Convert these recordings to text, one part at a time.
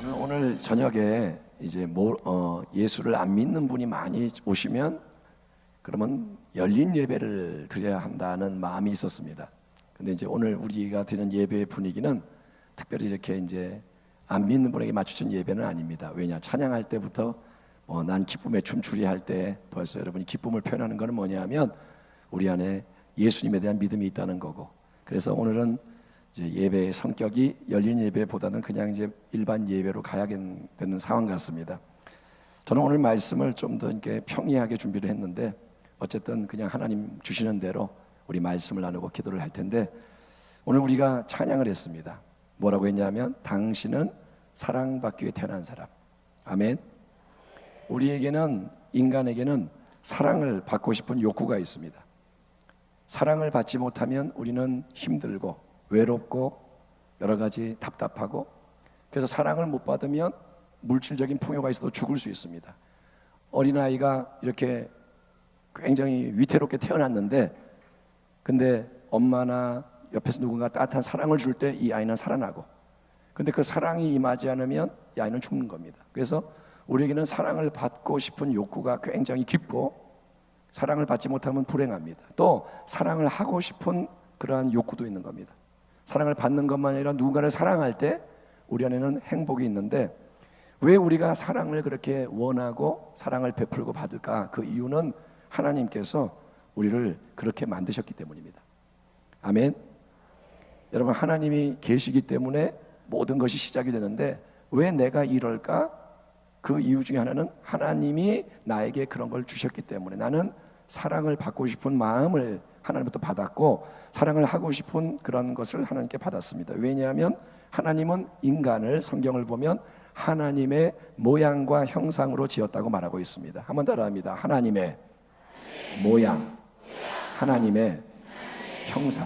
저는 오늘 저녁에 이제 예수를 안 믿는 분이 많이 오시면 그러면 열린 예배를 드려야 한다는 마음이 있었습니다. 근데 이제 오늘 우리가 드리는 예배의 분위기는 특별히 이렇게 이제 안 믿는 분에게 맞추신 예배는 아닙니다. 왜냐? 찬양할 때부터 난 기쁨에 춤추리 할 때 벌써 여러분이 기쁨을 표현하는 것은 뭐냐면 우리 안에 예수님에 대한 믿음이 있다는 거고, 그래서 오늘은 이제 예배의 성격이 열린 예배보다는 그냥 이제 일반 예배로 가야 되는 상황 같습니다. 저는 오늘 말씀을 좀 더 이렇게 평이하게 준비를 했는데 어쨌든 그냥 하나님 주시는 대로 우리 말씀을 나누고 기도를 할 텐데, 오늘 우리가 찬양을 했습니다. 뭐라고 했냐면 당신은 사랑받기 위해 태어난 사람. 아멘. 우리에게는, 인간에게는 사랑을 받고 싶은 욕구가 있습니다. 사랑을 받지 못하면 우리는 힘들고 외롭고 여러 가지 답답하고, 그래서 사랑을 못 받으면 물질적인 풍요가 있어도 죽을 수 있습니다. 어린아이가 이렇게 굉장히 위태롭게 태어났는데 근데 엄마나 옆에서 누군가 따뜻한 사랑을 줄 때 이 아이는 살아나고, 근데 그 사랑이 임하지 않으면 이 아이는 죽는 겁니다. 그래서 우리에게는 사랑을 받고 싶은 욕구가 굉장히 깊고, 사랑을 받지 못하면 불행합니다. 또 사랑을 하고 싶은 그러한 욕구도 있는 겁니다. 사랑을 받는 것만 아니라 누군가를 사랑할 때 우리 안에는 행복이 있는데, 왜 우리가 사랑을 그렇게 원하고 사랑을 베풀고 받을까? 그 이유는 하나님께서 우리를 그렇게 만드셨기 때문입니다. 아멘. 여러분, 하나님이 계시기 때문에 모든 것이 시작이 되는데 왜 내가 이럴까? 그 이유 중에 하나는 하나님이 나에게 그런 걸 주셨기 때문에, 나는 사랑을 받고 싶은 마음을 하나님부터 받았고 사랑을 하고 싶은 그런 것을 하나님께 받았습니다. 왜냐하면 하나님은 인간을, 성경을 보면 하나님의 모양과 형상으로 지었다고 말하고 있습니다. 한번 따라합니다. 하나님의 모양, 하나님의 형상.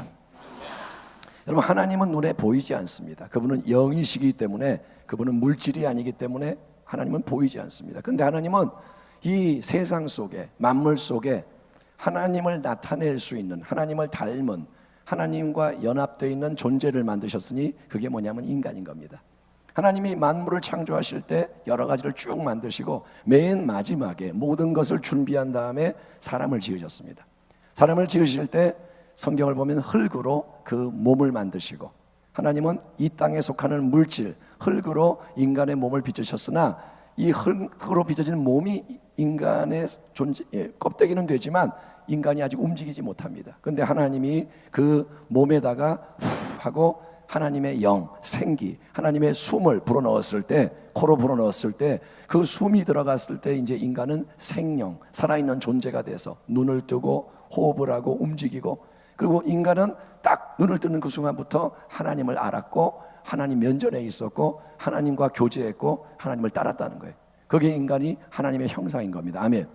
여러분, 하나님은 눈에 보이지 않습니다. 그분은 영이시기 때문에, 그분은 물질이 아니기 때문에 하나님은 보이지 않습니다. 그런데 하나님은 이 세상 속에, 만물 속에 하나님을 나타낼 수 있는, 하나님을 닮은, 하나님과 연합되어 있는 존재를 만드셨으니 그게 뭐냐면 인간인 겁니다. 하나님이 만물을 창조하실 때 여러 가지를 쭉 만드시고 맨 마지막에 모든 것을 준비한 다음에 사람을 지으셨습니다. 사람을 지으실 때 성경을 보면 흙으로 그 몸을 만드시고, 하나님은 이 땅에 속하는 물질, 흙으로 인간의 몸을 빚으셨으나 이 흙으로 빚어진 몸이 인간의 존재, 껍데기는 되지만 인간이 아직 움직이지 못합니다. 그런데 하나님이 그 몸에다가 후 하고 하나님의 영, 생기, 하나님의 숨을 불어넣었을 때, 코로 불어넣었을 때 그 숨이 들어갔을 때 이제 인간은 생명, 살아있는 존재가 돼서 눈을 뜨고 호흡을 하고 움직이고, 그리고 인간은 딱 눈을 뜨는 그 순간부터 하나님을 알았고 하나님 면전에 있었고 하나님과 교제했고 하나님을 따랐다는 거예요. 그게 인간이 하나님의 형상인 겁니다. 아멘.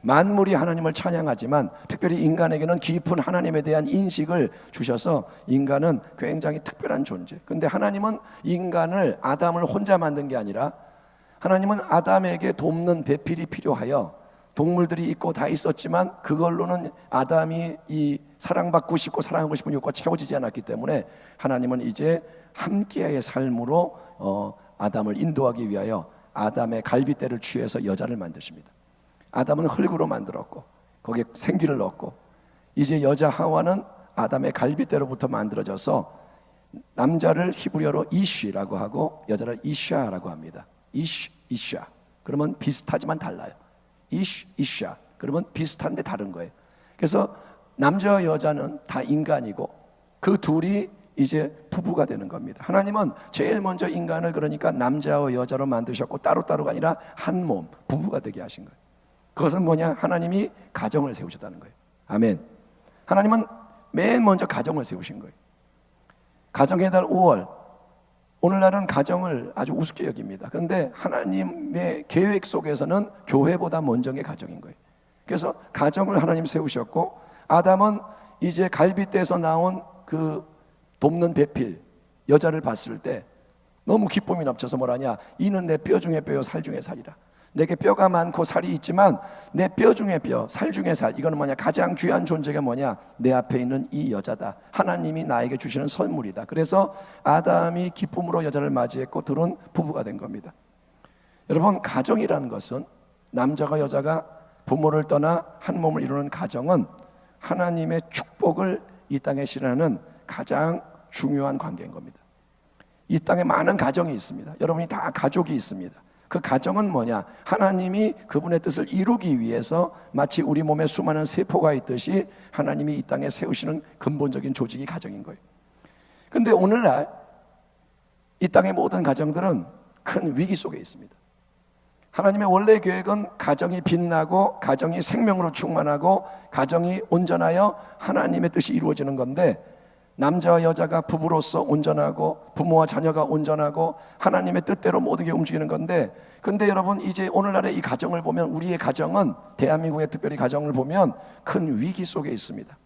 만물이 하나님을 찬양하지만 특별히 인간에게는 깊은 하나님에 대한 인식을 주셔서 인간은 굉장히 특별한 존재. 그런데 하나님은 인간을, 아담을 혼자 만든 게 아니라 하나님은 아담에게 돕는 배필이 필요하여 동물들이 있고 다 있었지만 그걸로는 아담이 이 사랑받고 싶고 사랑하고 싶은 욕구가 채워지지 않았기 때문에 하나님은 이제 함께의 삶으로 아담을 인도하기 위하여 아담의 갈빗대를 취해서 여자를 만드십니다. 아담은 흙으로 만들었고 거기에 생기를 넣었고, 이제 여자 하와는 아담의 갈빗대로부터 만들어져서 남자를 히브리어로 이쉬라고 하고 여자를 이샤라고 합니다. 이샤 그러면 비슷하지만 달라요. 이샤 그러면 비슷한데 다른 거예요. 그래서 남자와 여자는 다 인간이고 그 둘이 이제 부부가 되는 겁니다. 하나님은 제일 먼저 인간을 그러니까 남자와 여자로 만드셨고 따로따로가 아니라 한 몸, 부부가 되게 하신 거예요. 그것은 뭐냐? 하나님이 가정을 세우셨다는 거예요. 아멘. 하나님은 맨 먼저 가정을 세우신 거예요. 가정의 달 5월, 오늘날은 가정을 아주 우습게 여깁니다. 그런데 하나님의 계획 속에서는 교회보다 먼저인 게 가정인 거예요. 그래서 가정을 하나님 세우셨고, 아담은 이제 갈빗대에서 나온 그 돕는 배필 여자를 봤을 때 너무 기쁨이 넘쳐서 뭐라냐? 이는 내 뼈 중에 뼈요 살 중에 살이라. 내게 뼈가 많고 살이 있지만 내 뼈 중에 뼈, 살 중에 살. 이거는 뭐냐? 가장 귀한 존재가 뭐냐? 내 앞에 있는 이 여자다. 하나님이 나에게 주시는 선물이다. 그래서 아담이 기쁨으로 여자를 맞이했고 둘은 부부가 된 겁니다. 여러분, 가정이라는 것은 남자가 여자가 부모를 떠나 한 몸을 이루는 가정은 하나님의 축복을 이 땅에 실현하는 가장 중요한 관계인 겁니다. 이 땅에 많은 가정이 있습니다. 여러분이 다 가족이 있습니다. 그 가정은 뭐냐? 하나님이 그분의 뜻을 이루기 위해서 마치 우리 몸에 수많은 세포가 있듯이 하나님이 이 땅에 세우시는 근본적인 조직이 가정인 거예요. 그런데 오늘날 이 땅의 모든 가정들은 큰 위기 속에 있습니다. 하나님의 원래 계획은 가정이 빛나고 가정이 생명으로 충만하고 가정이 온전하여 하나님의 뜻이 이루어지는 건데, 남자와 여자가 부부로서 온전하고 부모와 자녀가 온전하고 하나님의 뜻대로 모든 게 움직이는 건데, 근데 여러분 이제 오늘날의 이 가정을 보면, 우리의 가정은, 대한민국의 특별히 가정을 보면 큰 위기 속에 있습니다.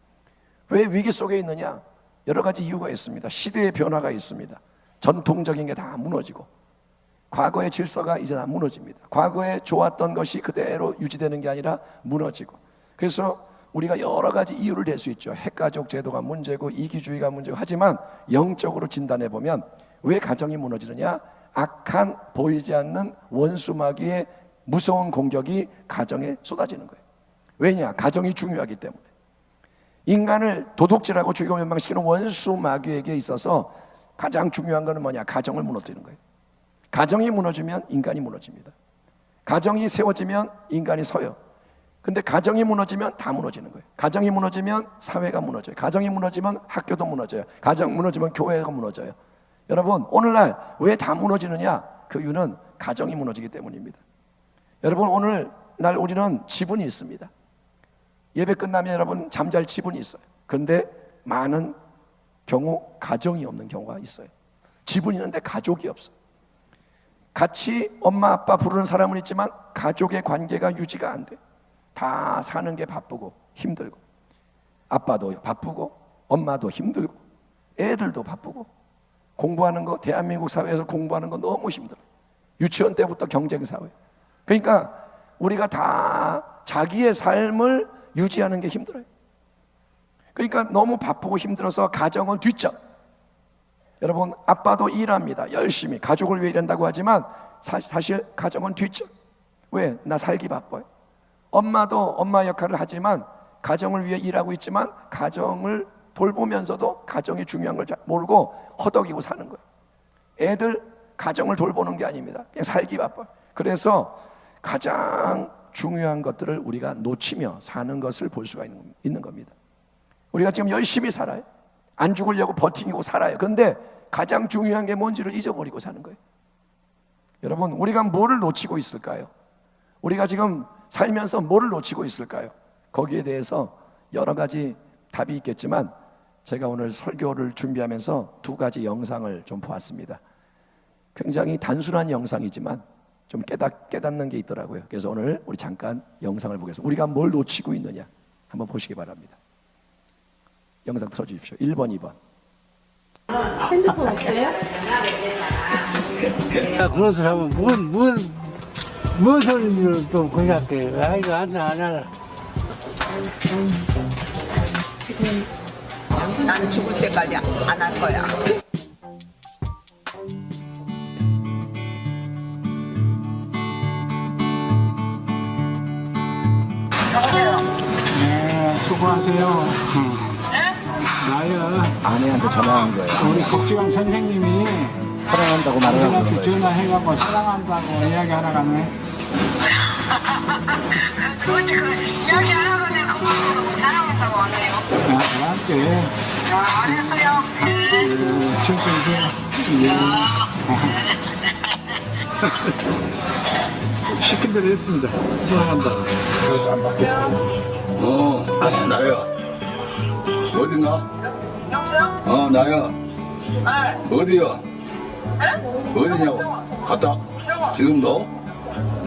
왜 위기 속에 있느냐? 여러 가지 이유가 있습니다. 시대의 변화가 있습니다. 전통적인 게 다 무너지고 과거의 질서가 이제 다 무너집니다. 과거에 좋았던 것이 그대로 유지되는 게 아니라 무너지고, 그래서 우리가 여러 가지 이유를 댈 수 있죠. 핵가족 제도가 문제고 이기주의가 문제고, 하지만 영적으로 진단해 보면 왜 가정이 무너지느냐? 악한 보이지 않는 원수 마귀의 무서운 공격이 가정에 쏟아지는 거예요. 왜냐? 가정이 중요하기 때문에. 인간을 도둑질하고 죽이고 멸망시키는 원수 마귀에게 있어서 가장 중요한 것은 뭐냐? 가정을 무너뜨리는 거예요. 가정이 무너지면 인간이 무너집니다. 가정이 세워지면 인간이 서요. 근데 가정이 무너지면 다 무너지는 거예요. 가정이 무너지면 사회가 무너져요. 가정이 무너지면 학교도 무너져요. 가정 무너지면 교회가 무너져요. 여러분, 오늘날 왜 다 무너지느냐? 그 이유는 가정이 무너지기 때문입니다. 여러분, 오늘날 우리는 지분이 있습니다. 예배 끝나면 여러분 잠잘 지분이 있어요. 그런데 많은 경우 가정이 없는 경우가 있어요. 지분이 있는데 가족이 없어요. 같이 엄마 아빠 부르는 사람은 있지만 가족의 관계가 유지가 안 돼요. 다 사는 게 바쁘고 힘들고, 아빠도 바쁘고 엄마도 힘들고 애들도 바쁘고, 공부하는 거, 대한민국 사회에서 공부하는 거 너무 힘들어요. 유치원 때부터 경쟁 사회. 그러니까 우리가 다 자기의 삶을 유지하는 게 힘들어요. 그러니까 너무 바쁘고 힘들어서 가정은 뒷전. 여러분, 아빠도 일합니다. 열심히 가족을 위해 일한다고 하지만 사실 가정은 뒷전. 왜? 나 살기 바빠요. 엄마도 엄마 역할을 하지만 가정을 위해 일하고 있지만 가정을 돌보면서도 가정이 중요한 걸 잘 모르고 허덕이고 사는 거예요. 애들 가정을 돌보는 게 아닙니다. 그냥 살기 바빠요. 그래서 가장 중요한 것들을 우리가 놓치며 사는 것을 볼 수가 있는 겁니다. 우리가 지금 열심히 살아요. 안 죽으려고 버티고 살아요. 그런데 가장 중요한 게 뭔지를 잊어버리고 사는 거예요. 여러분, 우리가 뭐를 놓치고 있을까요? 우리가 지금 살면서 뭐를 놓치고 있을까요? 거기에 대해서 여러 가지 답이 있겠지만 제가 오늘 설교를 준비하면서 두 가지 영상을 좀 보았습니다. 굉장히 단순한 영상이지만 좀 깨닫는 게 있더라고요. 그래서 오늘 우리 잠깐 영상을 보겠습니다. 우리가 뭘 놓치고 있느냐 한번 보시기 바랍니다. 영상 틀어주십시오. 1번, 2번. 핸드폰 없어요? 그런 사람은 뭔 소리를 또 그냥게 아이가 안 알아. 지금 나는 죽을 때까지 안 할 거야. 네, 수고하세요. 나야 아내한테 전화한 거예요. 우리 국지원 선생님이 사랑한다고 말을 하고 저한테 그런 거예요. 전화해갖고 사랑한다고 이야기하러 가네. 그렇지, 이야기 안 하고 내가 사랑한다고 안 해요. 나한테 알았어요. 시킨 대로 했습니다. 사랑한다. 나야. 어디나? 여보세요? 나야. 네. 어디야? 네? 어디냐고? 갔다. 지금도?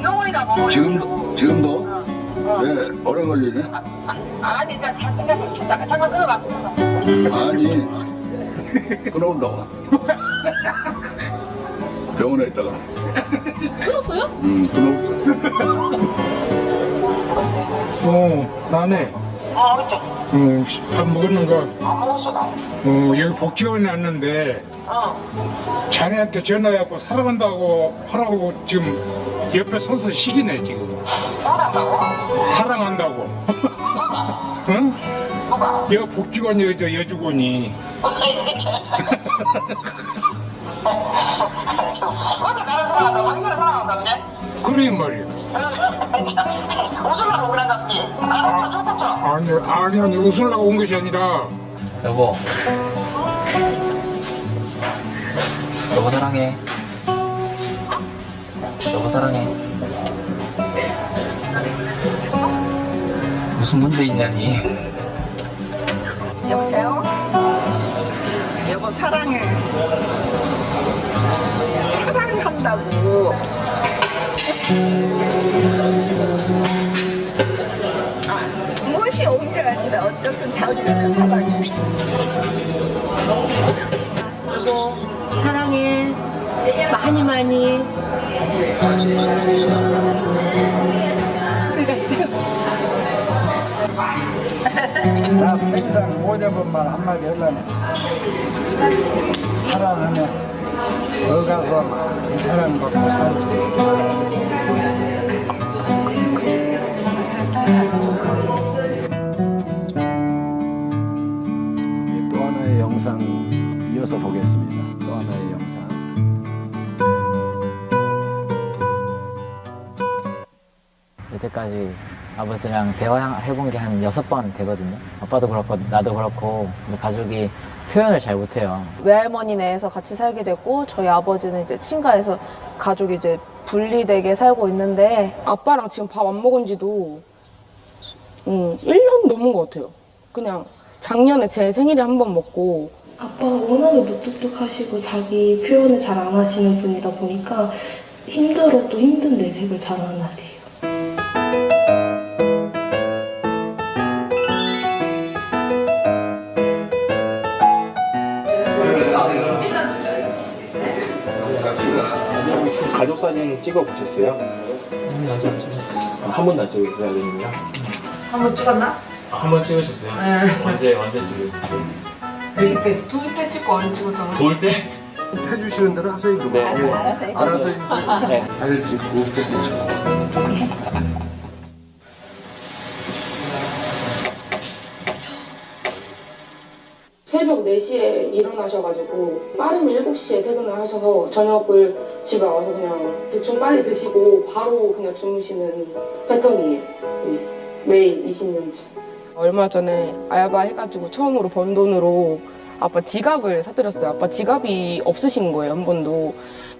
병원이라고. 지금도? 왜? 오래 걸리네? 아니, 나 잠깐 들어가. 아니. 끊어온다고. 병원에 있다가. 끊었어요? 끊어부터. 나네. 그때. 밥 먹었는가? 안 먹었어, 나. 여기 복지원에 왔는데 자네한테 전화해갖고 사랑한다고 하라고 지금 옆에 서서 시기네 지금. 뭐란다고? 사랑한다고. 응? 누가? 여기 복지원 여주군이. 어디 나를 사랑한다, 당신을 사랑한다는데? 그래 말이야. 웃으려고 그런 같지? 알았어, 좋겠어. 아니 웃으려고 온 것이 아니라 여보. 여보 사랑해. 여보 사랑해. 무슨 문제 있냐니? 여보세요? 여보 사랑해. 사랑한다고. 무엇이 온 게 아니라 어쨌든 자우지간에 사랑해. 여보 사랑해 많이 많이. 나 평생 못 해본 말 한마디 하려네. 사랑하면 너 가서 이 사랑받고 살지. 예, 또 하나의 영상 이어서 보겠습니다. 또 하나의 영상. 여태까지 아버지랑 대화해본 게 한 6번 되거든요. 아빠도 그렇고 나도 그렇고 우리 가족이 표현을 잘 못해요. 외할머니 내에서 같이 살게 됐고 저희 아버지는 이제 친가에서 가족이 이제 분리되게 살고 있는데 아빠랑 지금 밥 안 먹은 지도 1년 넘은 것 같아요. 그냥 작년에 제 생일에 한 번 먹고. 아빠가 워낙에 무뚝뚝하시고 자기 표현을 잘 안 하시는 분이다 보니까 힘들어도 힘든 내색을 잘 안 하세요. 가족 사진 찍어 보셨어요? 아니 아직 안 찍었어요. 한 번도 안 찍으셨거든요. 한 번 찍었나? 한 번 찍으셨어요? 언제 찍으셨어요? 그때 돌 때 찍고 안 찍었잖아. 돌 때? 해주시는 대로 하세요. 그럼. 네. 알아서 해주세요. 네. 발 찍고 어깨 찍고. 새벽 4시에 일어나셔가지고 빠르면 7시에 퇴근을 하셔서 저녁을 집에 와서 그냥 대충 빨리 드시고 바로 그냥 주무시는 패턴이에요. 매일 20년째. 얼마 전에 알바 해가지고 처음으로 번 돈으로 아빠 지갑을 사드렸어요. 아빠 지갑이 없으신 거예요, 한 번도.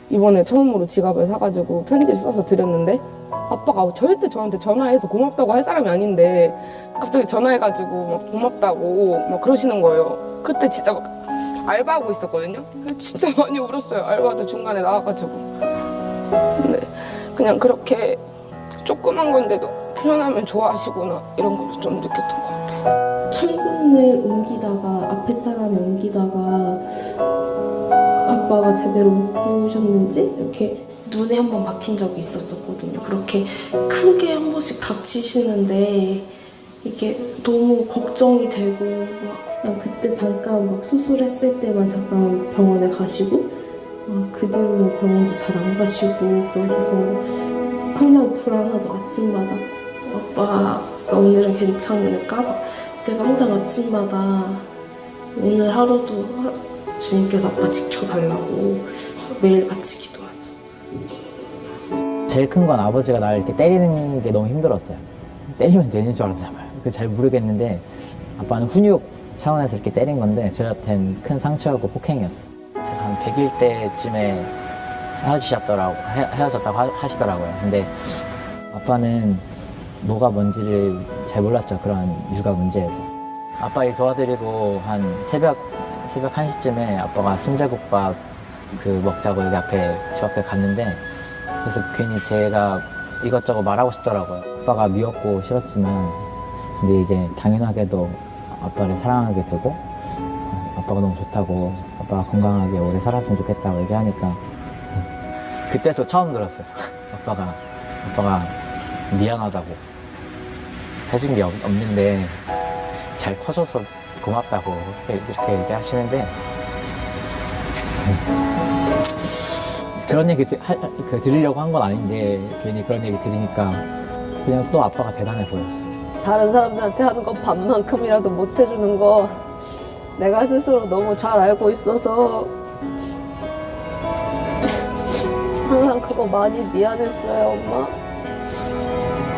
이번에 처음으로 지갑을 사가지고 편지를 써서 드렸는데 아빠가 절대 저한테 전화해서 고맙다고 할 사람이 아닌데 갑자기 전화해가지고 막 고맙다고 막 그러시는 거예요. 그때 진짜 막 알바하고 있었거든요. 진짜 많이 울었어요. 알바도 중간에 나와가지고. 근데 그냥 그렇게 조그만 건데도 표현하면 좋아하시구나 이런 걸 좀 느꼈던 것 같아요. 철근을 옮기다가 앞에 사람이 옮기다가 아빠가 제대로 못 보셨는지 이렇게 눈에 한 번 박힌 적이 있었거든요. 그렇게 크게 한 번씩 다치시는데 이게 너무 걱정이 되고 막 그때 잠깐 막 수술했을 때만 잠깐 병원에 가시고 그 뒤로는 병원도 잘 안 가시고 그러셔서 항상 불안하죠. 아침마다 아빠가 오늘은 괜찮을까? 막 그래서 항상 아침마다 오늘 하루도 주님께서 아빠 지켜달라고 매일 같이 기도하죠. 제일 큰 건 아버지가 나를 이렇게 때리는 게 너무 힘들었어요. 때리면 되는 줄 알았나 봐요. 그래서 잘 모르겠는데 아빠는 훈육 차원에서 이렇게 때린 건데 저한테는 큰 상처였고 폭행이었어요. 제가 한 100일 때쯤에 헤어졌다고 하시더라고요. 근데 아빠는 뭐가 뭔지를 잘 몰랐죠. 그런 육아 문제에서. 아빠 일 도와드리고 한 새벽 1시쯤에 아빠가 순대국밥 먹자고 여기 집 앞에 갔는데 그래서 괜히 제가 이것저것 말하고 싶더라고요. 아빠가 미웠고 싫었지만 근데 이제 당연하게도 아빠를 사랑하게 되고 아빠가 너무 좋다고 아빠가 건강하게 오래 살았으면 좋겠다고 얘기하니까 그때도 처음 들었어요. 아빠가 미안하다고 해준 게 없는데 잘 커져서 고맙다고 이렇게 얘기하시는데 그런 얘기 들으려고 한 건 아닌데 괜히 그런 얘기 들으니까 그냥 또 아빠가 대단해 보였어요. 다른 사람들한테 하는 거 반만큼이라도 못 해주는 거 내가 스스로 너무 잘 알고 있어서 항상 그거 많이 미안했어요, 엄마.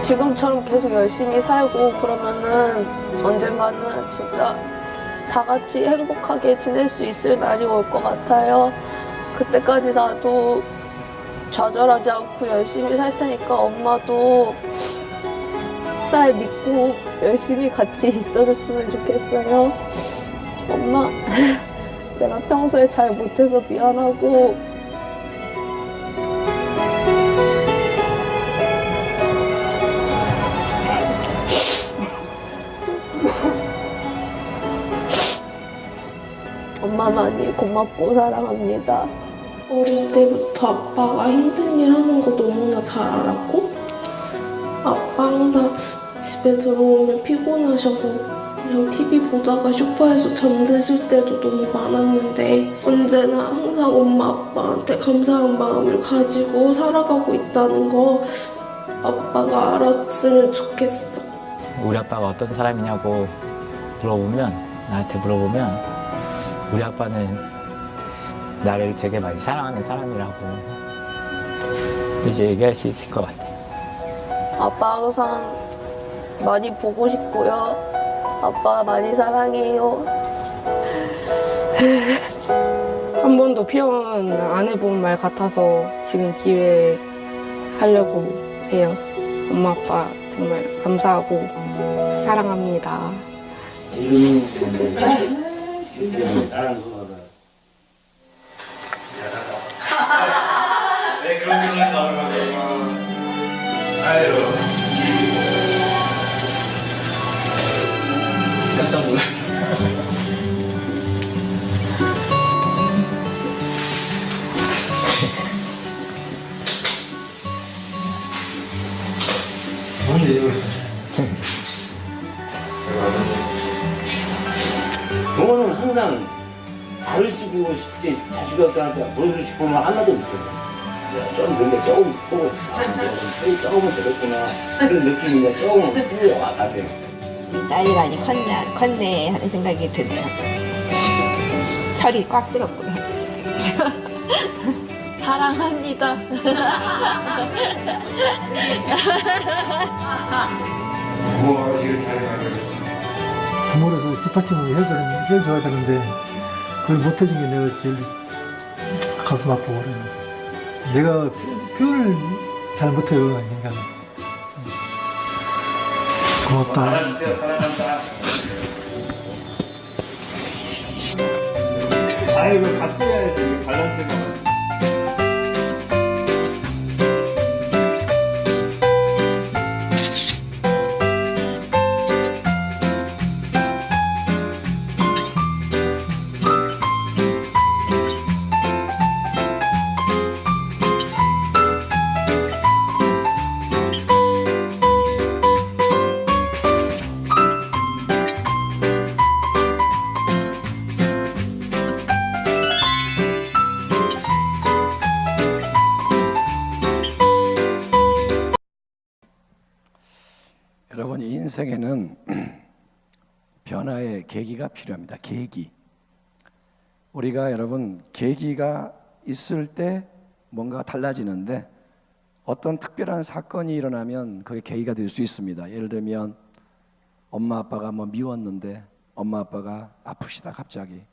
지금처럼 계속 열심히 살고 그러면은 언젠가는 진짜 다 같이 행복하게 지낼 수 있을 날이 올 것 같아요. 그때까지 나도 좌절하지 않고 열심히 살 테니까 엄마도 딸 믿고 열심히 같이 있어줬으면 좋겠어요. 엄마, 내가 평소에 잘 못해서 미안하고 엄마 많이 고맙고 사랑합니다. 어릴 때부터 아빠가 힘든 일 하는 거 너무나 잘 알았고 아빠 항상 집에 들어오면 피곤하셔서 그냥 TV 보다가 소파에서 잠드실 때도 너무 많았는데 언제나 항상 엄마 아빠한테 감사한 마음을 가지고 살아가고 있다는 거 아빠가 알았으면 좋겠어. 우리 아빠가 어떤 사람이냐고 나한테 물어보면 우리 아빠는 나를 되게 많이 사랑하는 사람이라고 이제 얘기할 수 있을 것 같아요. 아빠 항상 많이 보고 싶고요. 아빠 많이 사랑해요. 한 번도 표현 안 해본 말 같아서 지금 기회하려고 해요. 엄마 아빠 정말 감사하고 사랑합니다. 깜짝 놀랐어. 뭔데? 동호는 항상 잘해주고 싶지 자식들한테 보여주고 싶으면 하나도 없어요. 좀 근데 조금 보고 조금은 들었구나 그런 느낌인데 조금은 후회 왔다고요. 딸이 많이 컸네 하는 생각이 드네요. 철이 꽉 들었구나. 사랑합니다. 부모가 일을 잘해가지고 부모로서 뒷받침을 해줘야 되는데 그걸 못 해준 게 내가 제일 가슴 아프고 그래요. 내가 표현을 잘 못해요. 그러니까 고맙다. 알아주세요. 사랑한다. 아이고 같이 해야지. 밸런스가 맞아. 여러분, 인생에는 변화의 계기가 필요합니다. 계기. 우리가 여러분 계기가 있을 때 뭔가 달라지는데 어떤 특별한 사건이 일어나면 그게 계기가 될 수 있습니다. 예를 들면 엄마 아빠가 뭐 미웠는데 엄마 아빠가 아프시다 갑자기.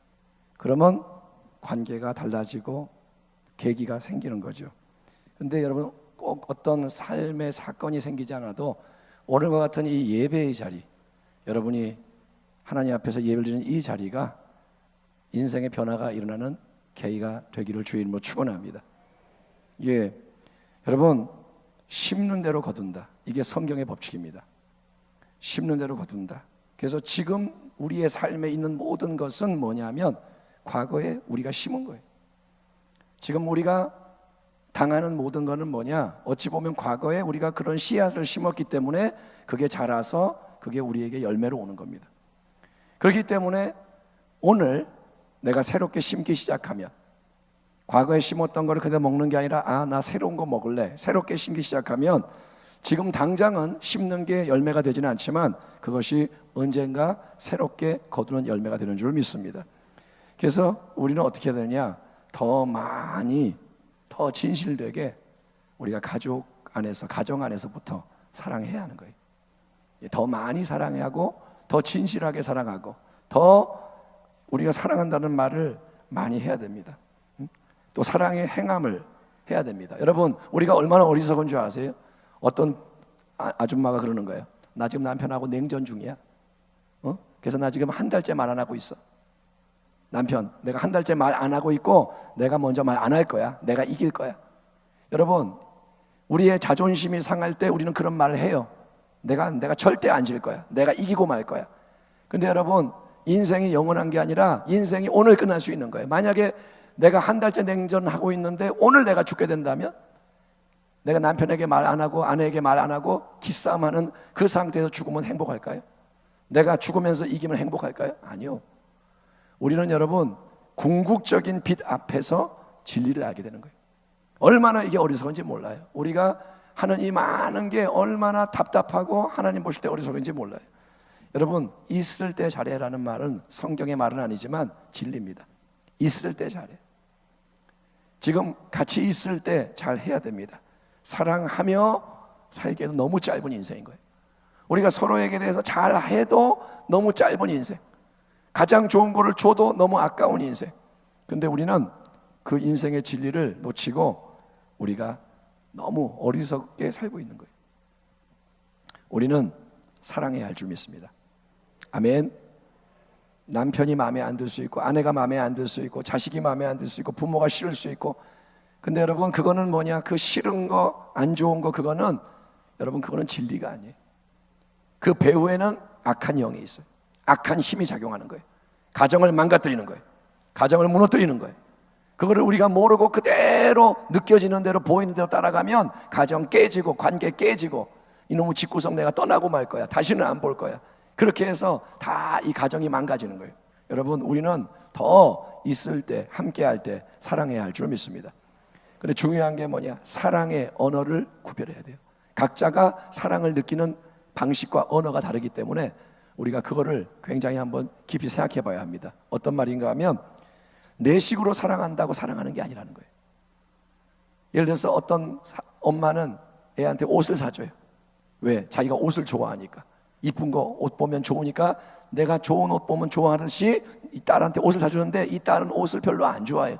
그러면 관계가 달라지고 계기가 생기는 거죠. 근데 여러분 꼭 어떤 삶의 사건이 생기지 않아도 오늘과 같은 이 예배의 자리, 여러분이 하나님 앞에서 예배를 드리는 이 자리가 인생의 변화가 일어나는 계기가 되기를 주의 이름으로 축원합니다. 예, 여러분 심는 대로 거둔다. 이게 성경의 법칙입니다. 심는 대로 거둔다. 그래서 지금 우리의 삶에 있는 모든 것은 뭐냐면 과거에 우리가 심은 거예요. 지금 우리가 당하는 모든 것은 뭐냐? 어찌 보면 과거에 우리가 그런 씨앗을 심었기 때문에 그게 자라서 그게 우리에게 열매로 오는 겁니다. 그렇기 때문에 오늘 내가 새롭게 심기 시작하면, 과거에 심었던 거를 그대로 먹는 게 아니라 나 새로운 거 먹을래, 새롭게 심기 시작하면 지금 당장은 심는 게 열매가 되지는 않지만 그것이 언젠가 새롭게 거두는 열매가 되는 줄 믿습니다. 그래서 우리는 어떻게 해야 되냐? 더 많이, 더 진실되게 우리가 가족 안에서, 가정 안에서부터 사랑해야 하는 거예요. 더 많이 사랑해야 하고, 더 진실하게 사랑하고, 더 우리가 사랑한다는 말을 많이 해야 됩니다. 또 사랑의 행함을 해야 됩니다. 여러분, 우리가 얼마나 어리석은 줄 아세요? 어떤 아줌마가 그러는 거예요. 나 지금 남편하고 냉전 중이야. 그래서 나 지금 한 달째 말 안 하고 있어. 남편, 내가 한 달째 말 안 하고 있고 내가 먼저 말 안 할 거야. 내가 이길 거야. 여러분, 우리의 자존심이 상할 때 우리는 그런 말을 해요. 내가 절대 안 질 거야. 내가 이기고 말 거야. 근데 여러분, 인생이 영원한 게 아니라 인생이 오늘 끝날 수 있는 거예요. 만약에 내가 한 달째 냉전하고 있는데 오늘 내가 죽게 된다면, 내가 남편에게 말 안 하고 아내에게 말 안 하고 기싸움하는 그 상태에서 죽으면 행복할까요? 내가 죽으면서 이기면 행복할까요? 아니요. 우리는 여러분, 궁극적인 빛 앞에서 진리를 알게 되는 거예요. 얼마나 이게 어리석은지 몰라요. 우리가 하는 이 많은 게 얼마나 답답하고 하나님 보실 때 어리석은지 몰라요. 여러분, 있을 때 잘해라는 말은 성경의 말은 아니지만 진리입니다. 있을 때 잘해. 지금 같이 있을 때 잘해야 됩니다. 사랑하며 살기에도 너무 짧은 인생인 거예요. 우리가 서로에게 대해서 잘해도 너무 짧은 인생, 가장 좋은 거를 줘도 너무 아까운 인생. 근데 우리는 그 인생의 진리를 놓치고 우리가 너무 어리석게 살고 있는 거예요. 우리는 사랑해야 할 줄 믿습니다. 아멘. 남편이 마음에 안 들 수 있고, 아내가 마음에 안 들 수 있고, 자식이 마음에 안 들 수 있고, 부모가 싫을 수 있고. 근데 여러분, 그거는 뭐냐? 그 싫은 거, 안 좋은 거, 그거는 여러분, 그거는 진리가 아니에요. 그 배후에는 악한 영이 있어요. 악한 힘이 작용하는 거예요. 가정을 망가뜨리는 거예요. 가정을 무너뜨리는 거예요. 그거를 우리가 모르고 그대로 느껴지는 대로, 보이는 대로 따라가면 가정 깨지고, 관계 깨지고, 이놈의 집구석 내가 떠나고 말 거야. 다시는 안 볼 거야. 그렇게 해서 다 이 가정이 망가지는 거예요. 여러분, 우리는 더 있을 때, 함께 할 때 사랑해야 할 줄 믿습니다. 근데 중요한 게 뭐냐? 사랑의 언어를 구별해야 돼요. 각자가 사랑을 느끼는 방식과 언어가 다르기 때문에 우리가 그거를 굉장히 한번 깊이 생각해 봐야 합니다. 어떤 말인가 하면, 내 식으로 사랑한다고 사랑하는 게 아니라는 거예요. 예를 들어서 어떤 엄마는 애한테 옷을 사줘요. 왜? 자기가 옷을 좋아하니까. 이쁜 거 옷 보면 좋으니까 내가 좋은 옷 보면 좋아하듯이 이 딸한테 옷을 사주는데 이 딸은 옷을 별로 안 좋아해요.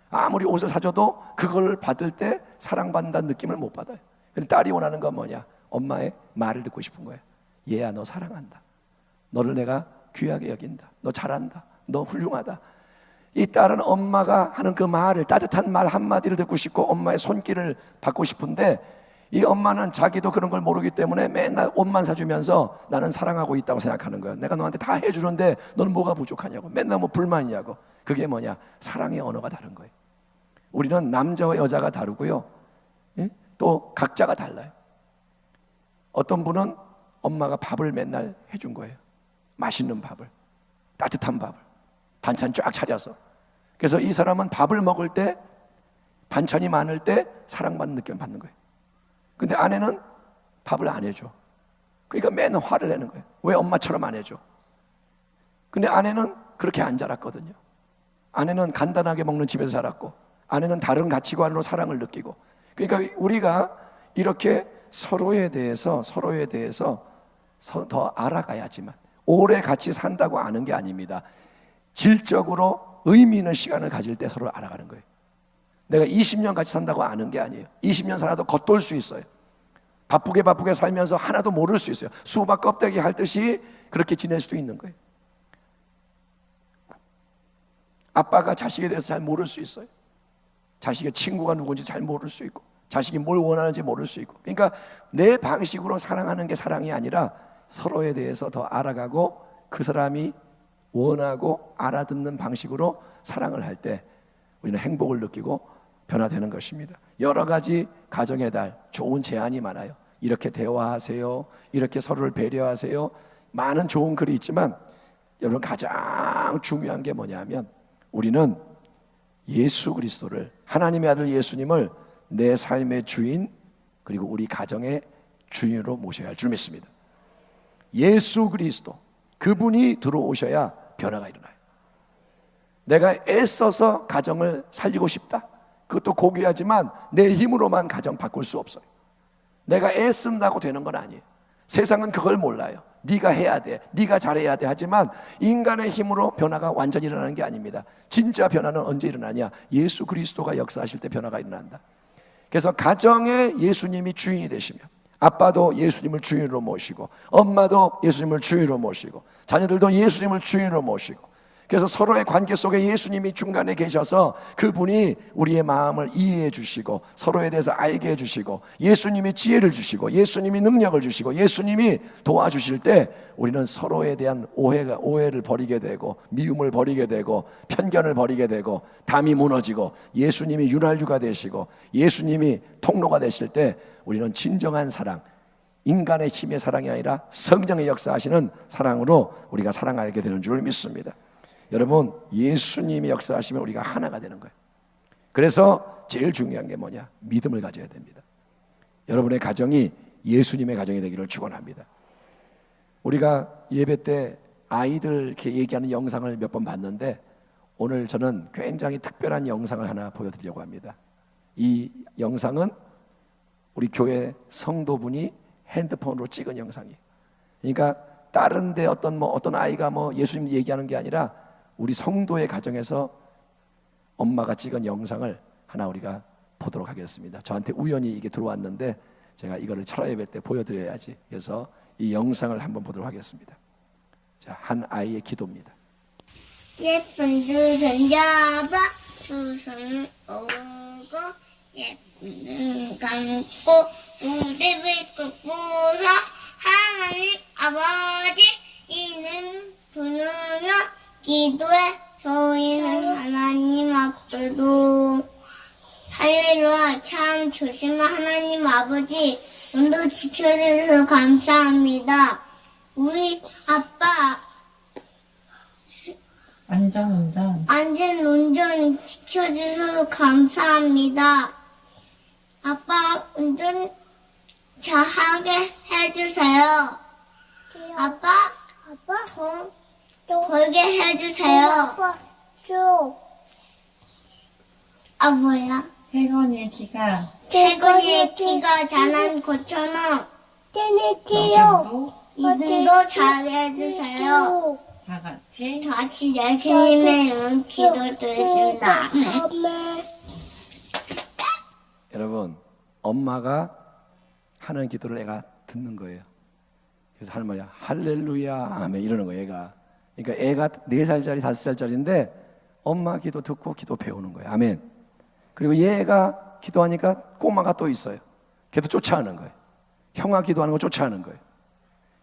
아무리 옷을 사줘도 그걸 받을 때 사랑받는다는 느낌을 못 받아요. 근데 딸이 원하는 건 뭐냐? 엄마의 말을 듣고 싶은 거예요. 얘야, 너 사랑한다. 너를 내가 귀하게 여긴다. 너 잘한다. 너 훌륭하다. 이 딸은 엄마가 하는 그 말을, 따뜻한 말 한마디를 듣고 싶고 엄마의 손길을 받고 싶은데, 이 엄마는 자기도 그런 걸 모르기 때문에 맨날 옷만 사주면서 나는 사랑하고 있다고 생각하는 거예요. 내가 너한테 다 해주는데 너는 뭐가 부족하냐고, 맨날 뭐 불만이냐고. 그게 뭐냐? 사랑의 언어가 다른 거예요. 우리는 남자와 여자가 다르고요, 또 각자가 달라요. 어떤 분은 엄마가 밥을 맨날 해준 거예요. 맛있는 밥을, 따뜻한 밥을, 반찬 쫙 차려서. 그래서 이 사람은 밥을 먹을 때, 반찬이 많을 때 사랑받는 느낌을 받는 거예요. 근데 아내는 밥을 안 해줘. 그러니까 맨날 화를 내는 거예요. 왜 엄마처럼 안 해줘? 근데 아내는 그렇게 안 자랐거든요. 아내는 간단하게 먹는 집에서 자랐고, 아내는 다른 가치관으로 사랑을 느끼고. 그러니까 우리가 이렇게 서로에 대해서 더 알아가야지만, 오래 같이 산다고 아는 게 아닙니다. 질적으로 의미 있는 시간을 가질 때 서로 알아가는 거예요. 내가 20년 같이 산다고 아는 게 아니에요. 20년 살아도 겉돌 수 있어요. 바쁘게 살면서 하나도 모를 수 있어요. 수박 껍데기 핥듯이 그렇게 지낼 수도 있는 거예요. 아빠가 자식에 대해서 잘 모를 수 있어요. 자식의 친구가 누군지 잘 모를 수 있고, 자식이 뭘 원하는지 모를 수 있고. 그러니까 내 방식으로 사랑하는 게 사랑이 아니라 서로에 대해서 더 알아가고, 그 사람이 원하고 알아듣는 방식으로 사랑을 할 때 우리는 행복을 느끼고 변화되는 것입니다. 여러 가지 가정의 달 좋은 제안이 많아요. 이렇게 대화하세요. 이렇게 서로를 배려하세요. 많은 좋은 글이 있지만 여러분 가장 중요한 게 뭐냐면 우리는 예수 그리스도를, 하나님의 아들 예수님을 내 삶의 주인 그리고 우리 가정의 주인으로 모셔야 할 줄 믿습니다. 예수 그리스도, 그분이 들어오셔야 변화가 일어나요. 내가 애써서 가정을 살리고 싶다, 그것도 고귀하지만 내 힘으로만 가정 바꿀 수 없어요. 내가 애쓴다고 되는 건 아니에요. 세상은 그걸 몰라요. 네가 해야 돼, 네가 잘해야 돼 하지만 인간의 힘으로 변화가 완전히 일어나는 게 아닙니다. 진짜 변화는 언제 일어나냐? 예수 그리스도가 역사하실 때 변화가 일어난다. 그래서 가정에 예수님이 주인이 되시면, 아빠도 예수님을 주인으로 모시고, 엄마도 예수님을 주인으로 모시고, 자녀들도 예수님을 주인으로 모시고, 그래서 서로의 관계 속에 예수님이 중간에 계셔서 그분이 우리의 마음을 이해해 주시고 서로에 대해서 알게 해 주시고 예수님이 지혜를 주시고 예수님이 능력을 주시고 예수님이 도와주실 때 우리는 서로에 대한 오해를 버리게 되고 미움을 버리게 되고 편견을 버리게 되고 담이 무너지고 예수님이 윤활유가 되시고 예수님이 통로가 되실 때 우리는 진정한 사랑, 인간의 힘의 사랑이 아니라 성령의 역사하시는 사랑으로 우리가 사랑하게 되는 줄 믿습니다. 여러분, 예수님이 역사하시면 우리가 하나가 되는 거예요. 그래서 제일 중요한 게 뭐냐? 믿음을 가져야 됩니다. 여러분의 가정이 예수님의 가정이 되기를 축원합니다. 우리가 예배 때 아이들 이렇게 얘기하는 영상을 몇 번 봤는데 오늘 저는 굉장히 특별한 영상을 하나 보여드리려고 합니다. 이 영상은 우리 교회 성도분이 핸드폰으로 찍은 영상이에요. 그러니까 다른 데 어떤 아이가 예수님 얘기하는 게 아니라 우리 성도의 가정에서 엄마가 찍은 영상을 하나 우리가 보도록 하겠습니다. 저한테 우연히 이게 들어왔는데 제가 이거를 철학 예배 때 보여드려야지. 그래서 이 영상을 한번 보도록 하겠습니다. 자, 한 아이의 기도입니다. 예쁜 두 손 잡아 두 손을 오고 예쁜 눈 감고 무릎을 꿇고서 하나님 아버지 이름 부르며 기도해 저희는 하나님 앞에도 할렐루야. 참 조심한 하나님 아버지 오늘도 지켜주셔서 감사합니다. 우리 아빠 안전운전 지켜주셔서 감사합니다. 아빠 운전 잘하게 해주세요. 아빠 돈 벌게 해주세요. 몰라. 태건이의 키가 태건이의 키가 잘난 것처럼 이름도 잘해주세요. 다 같이 같이 예수님의 이름 기도드립니다. 여러분, 엄마가 하는 기도를 애가 듣는 거예요. 그래서 하는 말이야, 할렐루야 아멘 이러는 거예요. 애가. 그러니까 애가 4살짜리 5살짜리인데 엄마 기도 듣고 기도 배우는 거예요. 아멘. 그리고 얘가 기도하니까 꼬마가 또 있어요. 걔도 쫓아하는 거예요. 형아 기도하는 거 쫓아하는 거예요.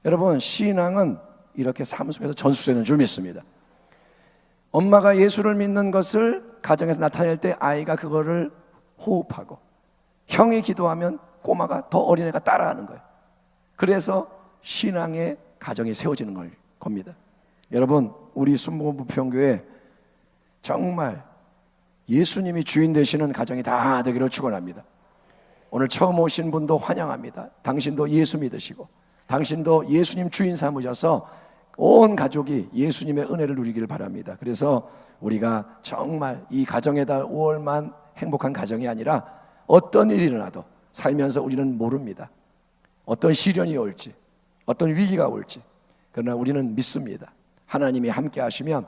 여러분, 신앙은 이렇게 삶 속에서 전수되는 줄 믿습니다. 엄마가 예수를 믿는 것을 가정에서 나타낼 때 아이가 그거를 호흡하고, 형이 기도하면 꼬마가 더 어린 애가 따라하는 거예요. 그래서 신앙의 가정이 세워지는 겁니다. 여러분, 우리 순복음부평교회 정말 예수님이 주인 되시는 가정이 다 되기를 축원합니다. 오늘 처음 오신 분도 환영합니다. 당신도 예수 믿으시고 당신도 예수님 주인 삼으셔서 온 가족이 예수님의 은혜를 누리기를 바랍니다. 그래서 우리가 정말 이 가정의 달 5월만 행복한 가정이 아니라 어떤 일이 일어나도 살면서 우리는 모릅니다. 어떤 시련이 올지, 어떤 위기가 올지. 그러나 우리는 믿습니다. 하나님이 함께 하시면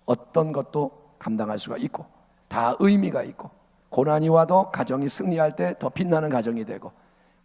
어떤 것도 감당할 수가 있고 다 의미가 있고, 고난이 와도 가정이 승리할 때 더 빛나는 가정이 되고,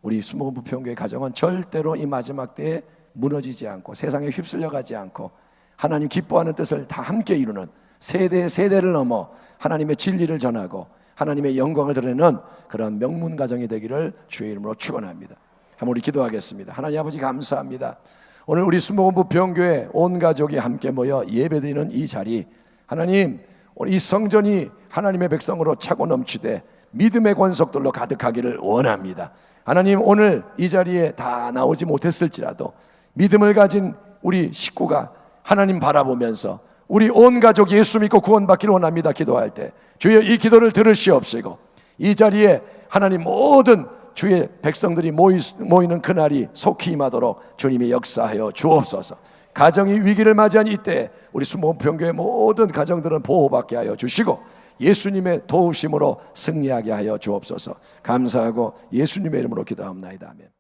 우리 순복음부평교회 가정은 절대로 이 마지막 때에 무너지지 않고 세상에 휩쓸려가지 않고 하나님 기뻐하는 뜻을 다 함께 이루는 세대를 넘어 하나님의 진리를 전하고 하나님의 영광을 드러내는 그런 명문 가정이 되기를 주의 이름으로 축원합니다. 한번 우리 기도하겠습니다. 하나님 아버지 감사합니다. 오늘 우리 순복음부평교회 온 가족이 함께 모여 예배드리는 이 자리, 하나님 이 성전이 하나님의 백성으로 차고 넘치되 믿음의 권속들로 가득하기를 원합니다. 하나님, 오늘 이 자리에 다 나오지 못했을지라도 믿음을 가진 우리 식구가 하나님 바라보면서 우리 온 가족 예수 믿고 구원받기를 원합니다 기도할 때 주여 이 기도를 들으시옵시고 이 자리에 하나님 모든 주의 백성들이 모이는 그날이 속히 임하도록 주님이 역사하여 주옵소서. 가정이 위기를 맞이한 이때 우리 수목평교의 모든 가정들은 보호받게 하여 주시고 예수님의 도우심으로 승리하게 하여 주옵소서. 감사하고 예수님의 이름으로 기도합나이다. 아멘.